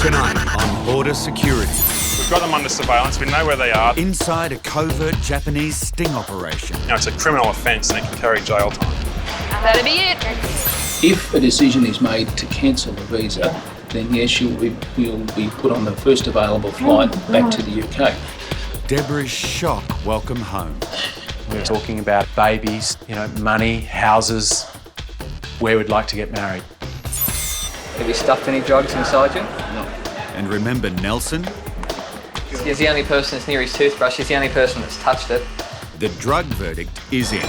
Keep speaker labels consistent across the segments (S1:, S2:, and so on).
S1: Tonight on Border Security.
S2: We've got them under surveillance, we know where they are.
S1: Inside a covert Japanese sting operation.
S2: Now, it's a criminal offence and it can carry jail time.
S3: That'll be it.
S4: If a decision is made to cancel the visa, then yes, you'll be put on the first available flight back to the UK.
S1: Deborah's shock welcome home.
S5: We're talking about babies, money, houses, where we'd like to get married.
S6: Have you stuffed any drugs inside you?
S4: No.
S1: And remember Nelson?
S6: He's the only person that's near his toothbrush. He's the only person that's touched it.
S1: The drug verdict is in.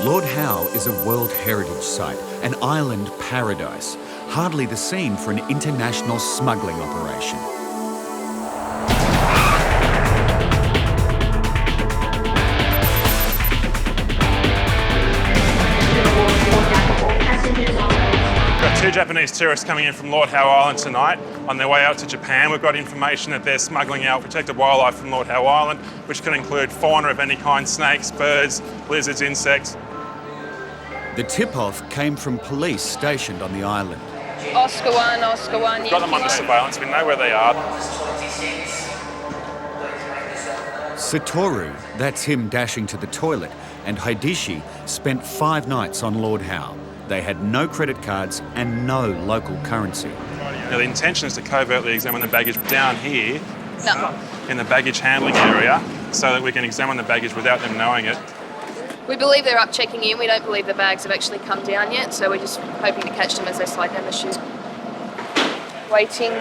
S1: Lord Howe is a World Heritage Site, an island paradise, hardly the scene for an international smuggling operation.
S2: We've got two Japanese tourists coming in from Lord Howe Island tonight on their way out to Japan. We've got information that they're smuggling out protected wildlife from Lord Howe Island, which can include fauna of any kind, snakes, birds, lizards, insects.
S1: The tip-off came from police stationed on the island.
S3: Oscar 1, Oscar 1.
S2: We've got them under surveillance, we know where they are.
S1: Satoru, that's him dashing to the toilet, and Hideshi spent 5 nights on Lord Howe. They had no credit cards and no local currency.
S2: Now, the intention is to covertly examine the baggage down here
S3: No.
S2: in the baggage handling area so that we can examine the baggage without them knowing it.
S3: We believe they're up checking in. We don't believe the bags have actually come down yet, so we're just hoping to catch them as they slide down the chute. Waiting.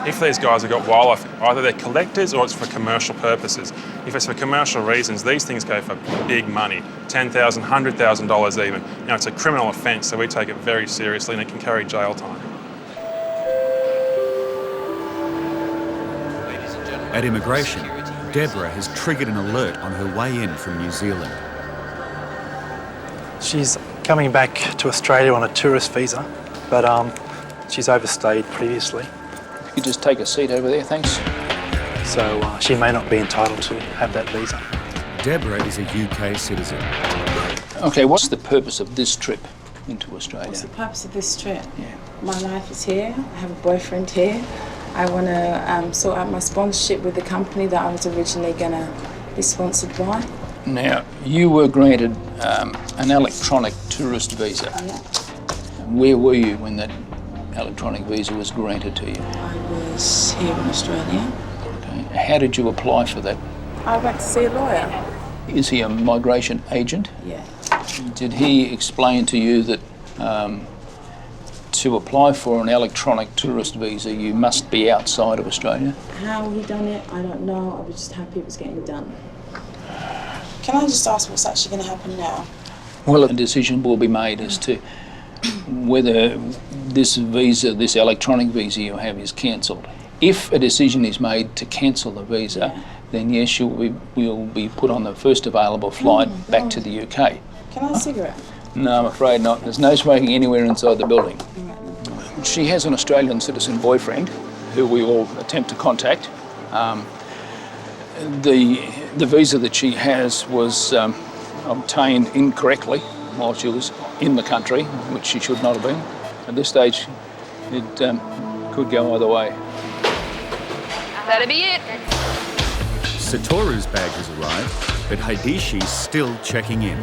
S2: If these guys have got wildlife, either they're collectors or it's for commercial purposes. If it's for commercial reasons, these things go for big money, $10,000, $100,000 even. It's a criminal offence, so we take it very seriously and it can carry jail time.
S1: At immigration, Deborah has triggered an alert on her way in from New Zealand.
S5: She's coming back to Australia on a tourist visa, but she's overstayed previously,
S4: You could just take a seat over there, thanks.
S5: so she may not be entitled to have that visa.
S1: Deborah is a UK citizen.
S4: Okay, what's the purpose of this trip into Australia?
S7: What's the purpose of this trip?
S4: Yeah.
S7: My life is here. I have a boyfriend here. I want to sort out my sponsorship with the company that I was originally going to be sponsored by.
S4: Now, you were granted an electronic tourist visa.
S7: Yeah.
S4: Where were you when that electronic visa was granted to you?
S7: I was here in Australia.
S4: Okay. How did you apply for that?
S7: I went to see a lawyer.
S4: Is he a migration agent?
S7: Yeah.
S4: Did he explain to you that to apply for an electronic tourist visa, you must be outside of Australia?
S7: How he done it, I don't know. I was just happy it was getting done. Can I just ask what's actually going to happen now?
S4: Well, a decision will be made as to whether this visa, this electronic visa you have, is cancelled. If a decision is made to cancel the visa, then yes, you'll be put on the first available flight back to the UK.
S7: Can I have a cigarette?
S4: No, I'm afraid not. There's no smoking anywhere inside the building. She has an Australian citizen boyfriend who we will attempt to contact. The visa that she has was obtained incorrectly while she was in the country, which she should not have been. At this stage, it could go either way.
S3: That'll be it.
S1: Satoru's bag has arrived, but Hideshi's still checking in.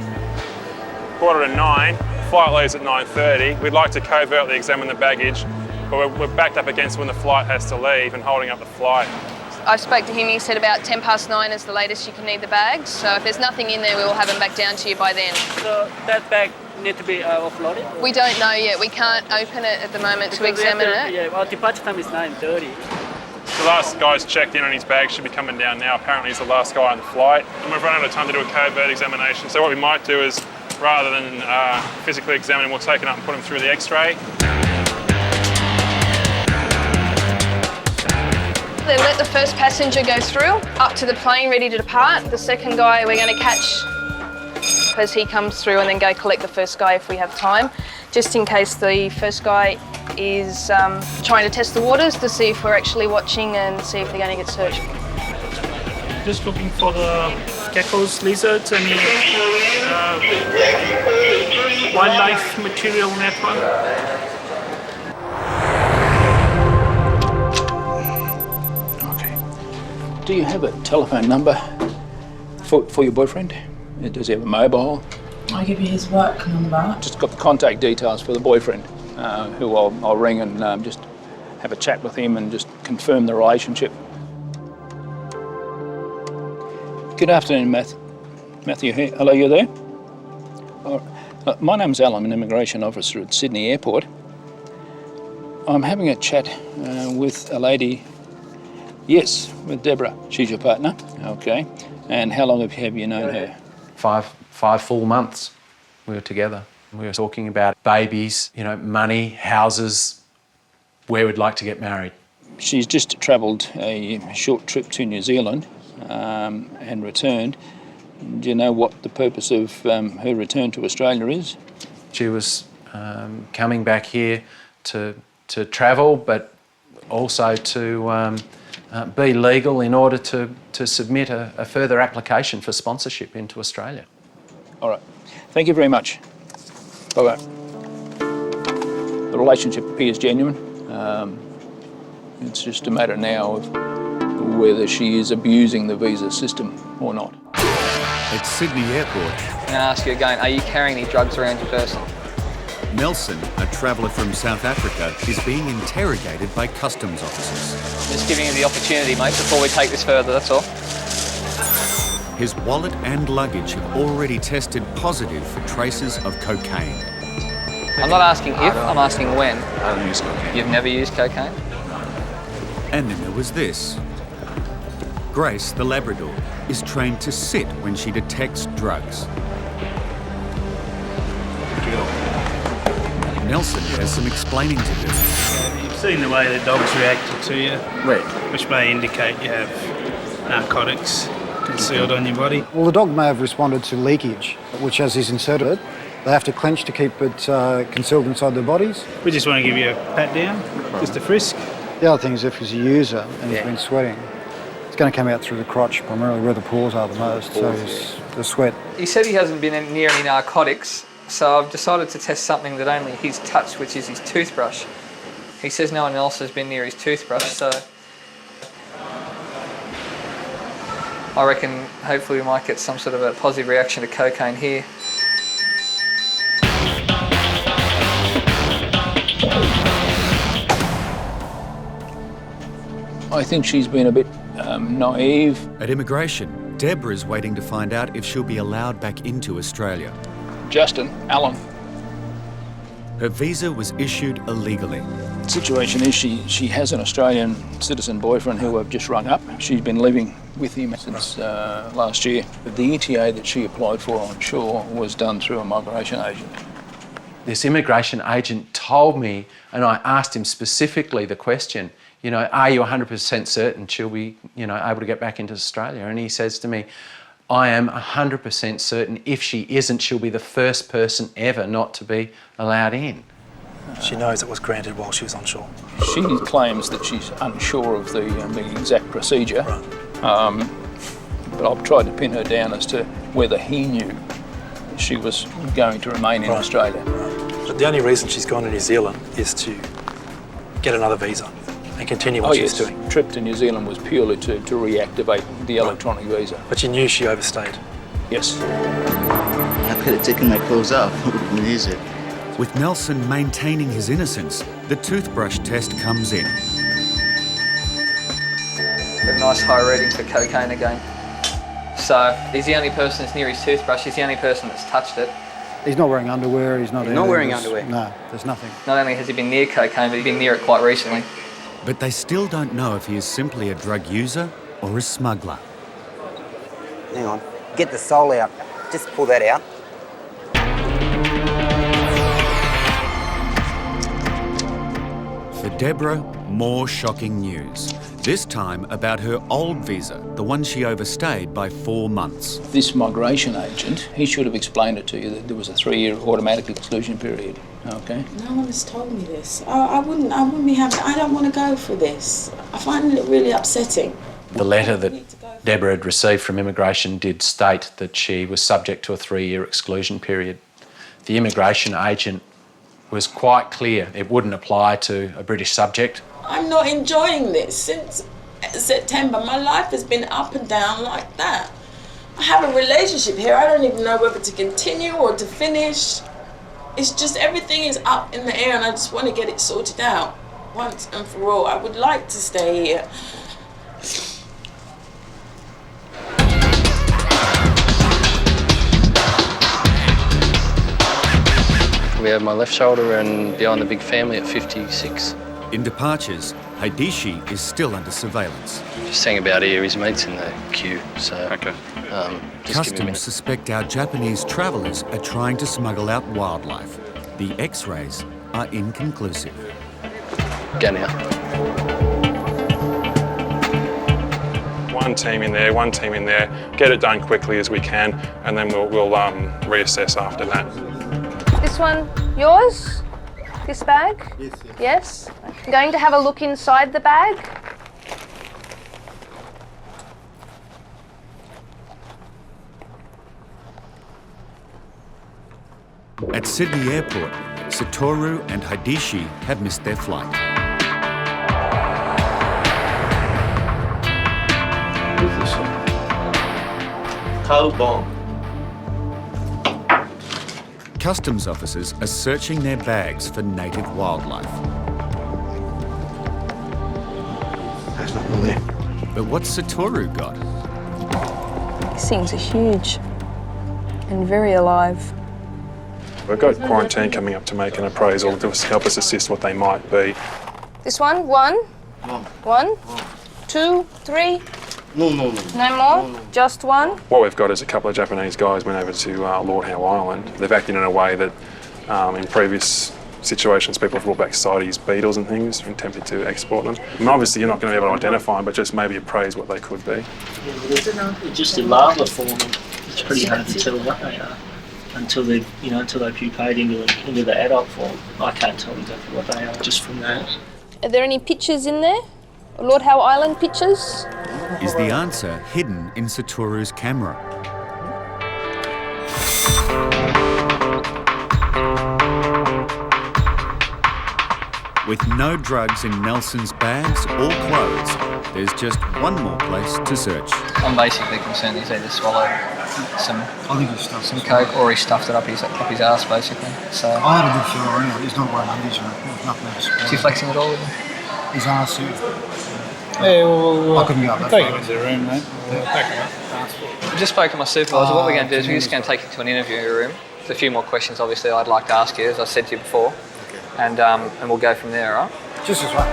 S2: 8:45, flight leaves at 9:30. We'd like to covertly examine the baggage, but we're backed up against when the flight has to leave and holding up the flight.
S3: I spoke to him, he said about 9:10 is the latest you can need the bags, so if there's nothing in there, we will have them back down to you by then.
S8: So that bag need to be offloaded?
S3: We don't know yet. We can't open it at the moment to examine it.
S8: Yeah, our departure time is 9:30.
S2: The last guy's checked in on his bag, should be coming down now. Apparently he's the last guy on the flight. And we've run out of time to do a covert examination, so what we might do is, rather than physically examine him, we'll take him up and put him through the x-ray.
S3: They let the first passenger go through, up to the plane, ready to depart. The second guy we're going to catch as he comes through and then go collect the first guy if we have time, just in case the first guy is trying to test the waters to see if we're actually watching and see if they're going to get searched.
S8: Just looking for the geckos, lizards, any wildlife material network.
S4: Okay. Do you have a telephone number for your boyfriend? Does he have a mobile?
S7: I'll give you his work number.
S4: Just got the contact details for the boyfriend, who I'll ring and just have a chat with him and just confirm the relationship. Good afternoon, Matthew. Hello, you there? My name's Al. I'm an immigration officer at Sydney Airport. I'm having a chat with a lady. Yes, with Deborah. She's your partner. Okay. And how long have you known her?
S5: Five full months we were together. We were talking about babies, money, houses, where we'd like to get married.
S4: She's just travelled a short trip to New Zealand and returned. Do you know what the purpose of her return to Australia is?
S5: She was coming back here to travel, but also to be legal in order to submit a further application for sponsorship into Australia.
S4: All right. Thank you very much. Bye-bye. The relationship appears genuine. It's just a matter now of whether she is abusing the visa system or not.
S1: At Sydney Airport,
S6: I'm going to ask you again, are you carrying any drugs around your person?
S1: Nelson, a traveller from South Africa, is being interrogated by customs officers.
S6: Just giving you the opportunity, mate, before we take this further, that's all.
S1: His wallet and luggage have already tested positive for traces of cocaine.
S6: I'm not asking if, I'm asking when.
S5: I don't use cocaine.
S6: You've never used cocaine?
S1: And then there was this. Grace, the Labrador, is trained to sit when she detects drugs. Nelson has some explaining to do.
S8: You've seen the way the dog's reacted to you,
S5: Right.
S8: which may indicate you have narcotics concealed on your body.
S9: Well, the dog may have responded to leakage, which as he's inserted it, they have to clench to keep it concealed inside their bodies.
S8: We just want to give you a pat down, just a frisk.
S9: The other thing is if he's a user and he's been sweating, it's going to come out through the crotch, primarily where the pores are the most, so the sweat.
S6: He said he hasn't been near any narcotics, so I've decided to test something that only he's touched, which is his toothbrush. He says no one else has been near his toothbrush, so I reckon hopefully we might get some sort of a positive reaction to cocaine here.
S4: I think she's been a bit naive.
S1: At immigration, Deborah is waiting to find out if she'll be allowed back into Australia.
S4: Justin, Alan.
S1: Her visa was issued illegally.
S4: The situation is she has an Australian citizen boyfriend who I've just rung up. She's been living with him since last year. The ETA that she applied for on shore was done through a migration agent.
S5: This immigration agent told me, and I asked him specifically the question, are you 100% certain she'll be, able to get back into Australia? And he says to me, I am 100% certain if she isn't, she'll be the first person ever not to be allowed in.
S10: She knows it was granted while she was on shore.
S4: She claims that she's unsure of the exact procedure, but I've tried to pin her down as to whether he knew she was going to remain in Australia.
S10: But the only reason she's gone to New Zealand is to get another visa and continue what she's doing.
S4: The trip to New Zealand was purely to reactivate the electronic visa.
S10: But you knew she overstayed?
S4: Yes.
S11: I could have taken my clothes off. It would have been easier.
S1: With Nelson maintaining his innocence, the toothbrush test comes in.
S6: Got a nice high rating for cocaine again. So he's the only person that's near his toothbrush, he's the only person that's touched it.
S9: He's not wearing underwear, he's not
S11: wearing underwear.
S9: No, there's nothing.
S6: Not only has he been near cocaine, but he's been near it quite recently.
S1: But they still don't know if he is simply a drug user or a smuggler.
S11: Hang on. Get the sole out. Just pull that out.
S1: For Deborah, more shocking news. This time about her old visa, the one she overstayed by 4 months.
S4: This migration agent, he should have explained it to you that there was a 3-year automatic exclusion period. Okay.
S7: No one has told me this. I wouldn't be happy. I don't want to go for this. I find it really upsetting.
S5: The letter that Deborah had received from immigration did state that she was subject to a 3-year exclusion period. The immigration agent was quite clear it wouldn't apply to a British subject.
S7: I'm not enjoying this. Since September, my life has been up and down like that. I have a relationship here. I don't even know whether to continue or to finish. It's just everything is up in the air and I just want to get it sorted out once and for all. I would like to stay here.
S12: We have my left shoulder and behind the big family at 56.
S1: In departures, Haidishi is still under surveillance.
S12: Just hang about here, his mate's in the queue, so...
S1: Okay.
S12: Just give me a
S1: Customs
S12: minute.
S1: suspect our Japanese travellers are trying to smuggle out wildlife. The X-rays are inconclusive.
S12: Go now.
S2: One team in there, one team in there. Get it done quickly as we can, and then we'll reassess after that.
S3: This one yours? This bag? Yes. Yes? I'm going to have a look inside the bag.
S1: At Sydney Airport, Satoru and Haidishi have missed their flight.
S13: What's this one? Cow bomb.
S1: Customs officers are searching their bags for native wildlife.
S13: There's nothing there.
S1: But what's Satoru got?
S3: These things are huge and very alive.
S2: We've got quarantine coming up to make an appraisal to help us assist what they might be.
S3: This one? One? 2, 3?
S13: No.
S3: No more? Just one?
S2: What we've got is a couple of Japanese guys went over to Lord Howe Island. They've acted in a way that in previous situations people have brought back CITES beetles and things and attempted to export them. And obviously you're not going to be able to identify them, but just maybe appraise what they could be.
S14: They're just a larva form. It's pretty hard to tell what they are until they pupate into the adult form. I can't tell exactly what they are just from that.
S3: Are there any pictures in there? Lord Howe Island pictures?
S1: Is the answer hidden in Satoru's camera? With no drugs in Nelson's bags or clothes, there's just one more place to search.
S6: I'm basically concerned he's either swallowed some coke or he stuffed it up his ass, basically. So
S9: I had a good feel around. He's not wearing undies or nothing else.
S6: is he flexing at all with him?
S9: His ass, yeah.
S8: Yeah, well,
S9: I couldn't go up that
S8: take
S9: far.
S8: him into the room, mate. Pack him up.
S6: I just spoke to my supervisor. What we're going to do is we're just going to take you to an interview room. There's a few more questions, obviously, I'd like to ask you, as I said to you before, and we'll go from there, all right?
S9: Just as well.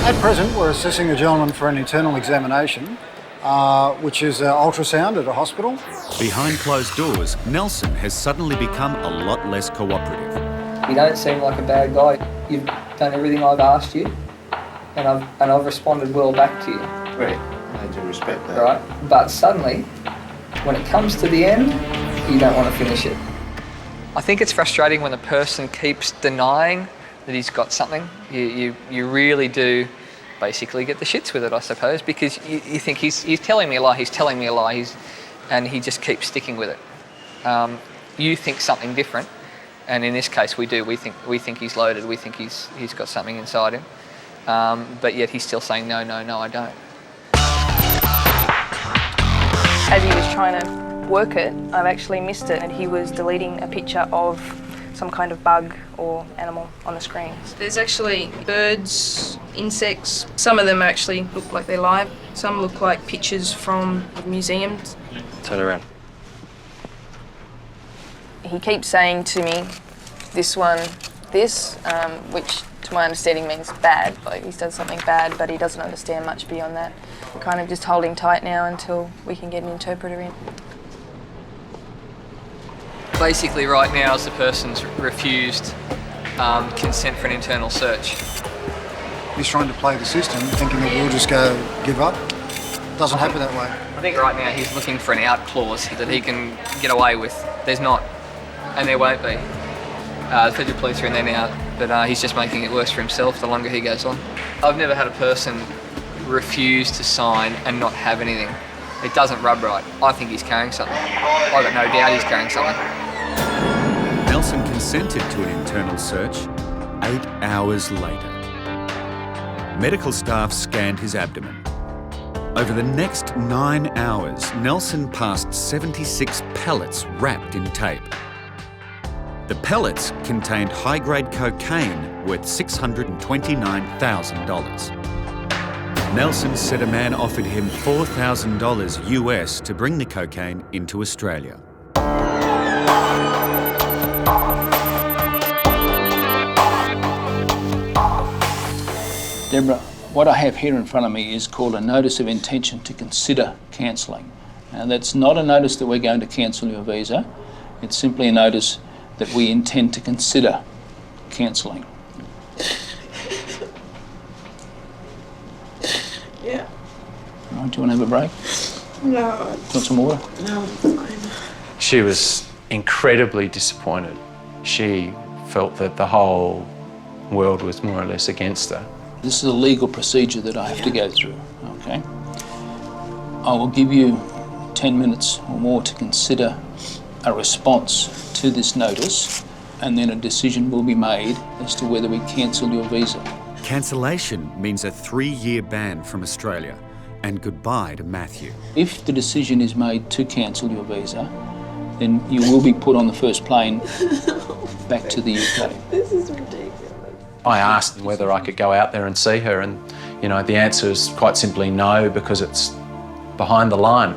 S9: At present, we're assessing a gentleman for an internal examination, which is ultrasound at a hospital.
S1: Behind closed doors, Nelson has suddenly become a lot less cooperative.
S6: You don't seem like a bad guy. You've done everything I've asked you, and I've responded well back to you.
S13: Right, I do respect that.
S6: Right, but suddenly, when it comes to the end, you don't want to finish it. I think it's frustrating when the person keeps denying that he's got something. You really do basically get the shits with it, I suppose, because you think he's telling me a lie, and he just keeps sticking with it. You think something different, and in this case we do. We think he's loaded. We think he's got something inside him, but yet he's still saying no, I don't.
S3: As he was trying to work it, I've actually missed it, and he was deleting a picture of some kind of bug or animal on the screen. There's actually birds, insects. Some of them actually look like they're live. Some look like pictures from museums.
S12: Turn around.
S3: He keeps saying to me, this one, this, which to my understanding means bad. Like he's done something bad, but he doesn't understand much beyond that. Kind of just holding tight now until we can get an interpreter in.
S6: Basically right now is the person's refused consent for an internal search.
S9: He's trying to play the system, thinking that we'll just go give up. Doesn't happen that way.
S6: I think right now he's looking for an out clause that he can get away with. There's not, and there won't be. The federal police are in there now, but he's just making it worse for himself the longer he goes on. I've never had a person refuse to sign and not have anything. It doesn't rub right. I think he's carrying something. I've got no doubt he's carrying something.
S1: Nelson consented to an internal search 8 hours later. Medical staff scanned his abdomen. Over the next 9 hours, Nelson passed 76 pellets wrapped in tape. The pellets contained high-grade cocaine worth $629,000. Nelson said a man offered him $4,000 US to bring the cocaine into Australia.
S4: Deborah, what I have here in front of me is called a notice of intention to consider cancelling. Now, that's not a notice that we're going to cancel your visa. It's simply a notice that we intend to consider cancelling.
S7: Yeah.
S4: Right, do you want to have a break?
S7: No.
S4: Want some water?
S7: No, I'm fine.
S5: She was incredibly disappointed. She felt that the whole world was more or less against her.
S4: This is a legal procedure that I have to go through, okay? I will give you 10 minutes or more to consider a response to this notice, and then a decision will be made as to whether we cancel your visa.
S1: Cancellation means a 3-year ban from Australia and goodbye to Matthew.
S4: If the decision is made to cancel your visa, then you will be put on the first plane back to the UK.
S7: This is ridiculous.
S5: I asked whether I could go out there and see her, and the answer is quite simply no, because it's behind the line,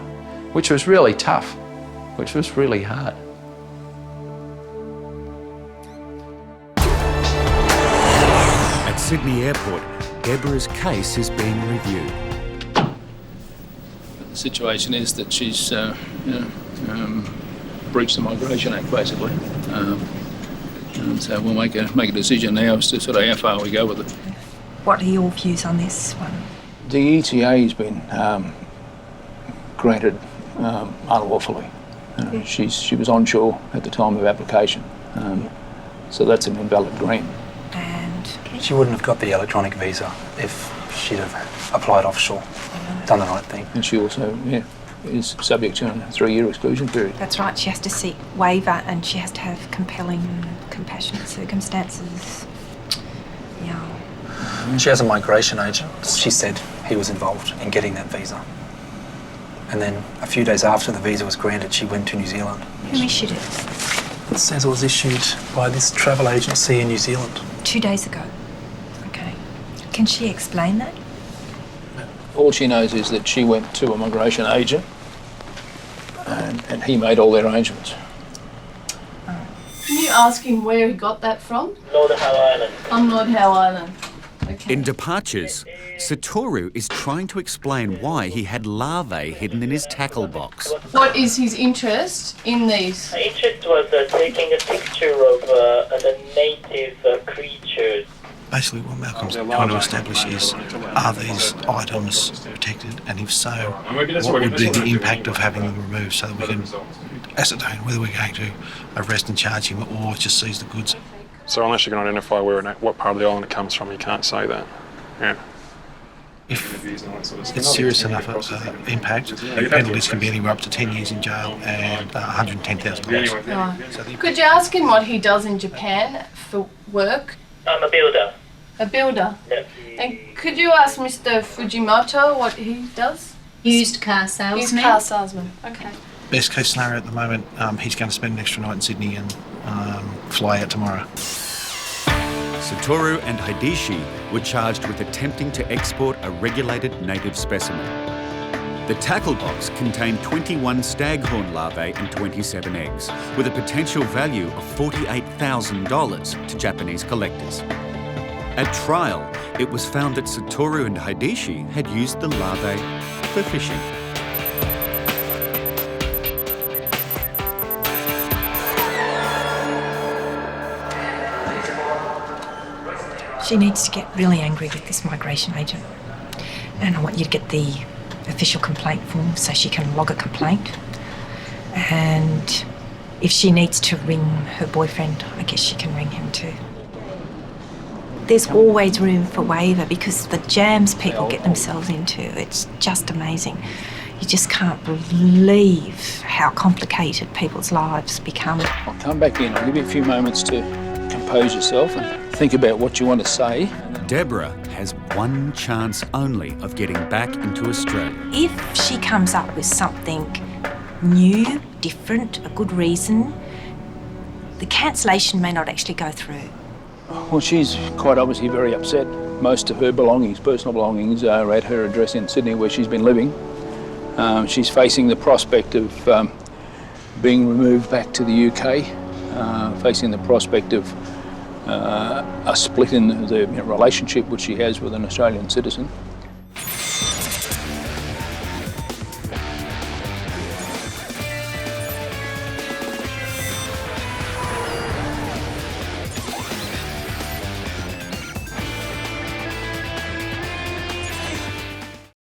S5: which was really tough, which was really hard.
S1: At Sydney Airport, Deborah's case is being reviewed.
S4: The situation is that she's breached the Migration Act, basically. And so we'll make a decision now as to sort of how far we go with it.
S15: What are your views on this one?
S4: The ETA has been granted unlawfully. She was onshore at the time of application, so that's an invalid grant.
S15: And
S10: she wouldn't have got the electronic visa if she'd have applied offshore, done the right thing.
S4: And she also, is subject to a 3-year exclusion period.
S15: That's right, she has to seek waiver and she has to have compelling, compassionate circumstances. Yeah.
S10: She has a migration agent. She said he was involved in getting that visa. And then a few days after the visa was granted, she went to New Zealand.
S15: Who issued it?
S10: It says it was issued by this travel agency in New Zealand.
S15: 2 days ago. Okay. Can she explain that?
S4: All she knows is that she went to a migration agent and he made all the arrangements.
S3: Can you ask him where he got that from?
S14: Lord Howe Island.
S3: On Lord Howe Island. Okay.
S1: In Departures, Satoru is trying to explain why he had larvae hidden in his tackle box.
S3: What is his interest in these?
S14: My interest was taking a picture of the native creatures.
S10: Basically what Malcolm's trying to establish is, are these items protected, and if so, what would be the impact of having them removed, so that we can ascertain whether we're going to arrest and charge him or just seize the goods.
S2: So unless you can identify what part of the island it comes from, you can't say that. Yeah.
S10: If it's serious enough impact, the penalties can be anywhere up to 10 years in jail and $110,000.
S3: Right. Could you ask him what he does in Japan for work?
S14: I'm a builder.
S3: A builder?
S14: Yep.
S3: And could you ask Mr. Fujimoto what he does?
S16: Used car salesman.
S3: Used car salesman, okay.
S10: Best case scenario at the moment, he's going to spend an extra night in Sydney and fly out tomorrow.
S1: Satoru and Hideshi were charged with attempting to export a regulated native specimen. The tackle box contained 21 staghorn larvae and 27 eggs, with a potential value of $48,000 to Japanese collectors. At trial, it was found that Satoru and Hideshi had used the larvae for fishing.
S15: She needs to get really angry with this migration agent. And I want you to get the official complaint form so she can log a complaint. And if she needs to ring her boyfriend, I guess she can ring him too. there's always room for waiver because the jams people get themselves into, it's just amazing. You just can't believe how complicated people's lives become.
S4: I'll come back in. I'll give you a few moments to compose yourself and think about what you want to say.
S1: Deborah has one chance only of getting back into Australia.
S15: If she comes up with something new, different, a good reason, the cancellation may not actually go through.
S4: Well, she's quite obviously very upset. Most of her belongings, personal belongings, are at her address in Sydney where she's been living. She's facing the prospect of being removed back to the UK, facing the prospect of a split in the relationship which she has with an Australian citizen.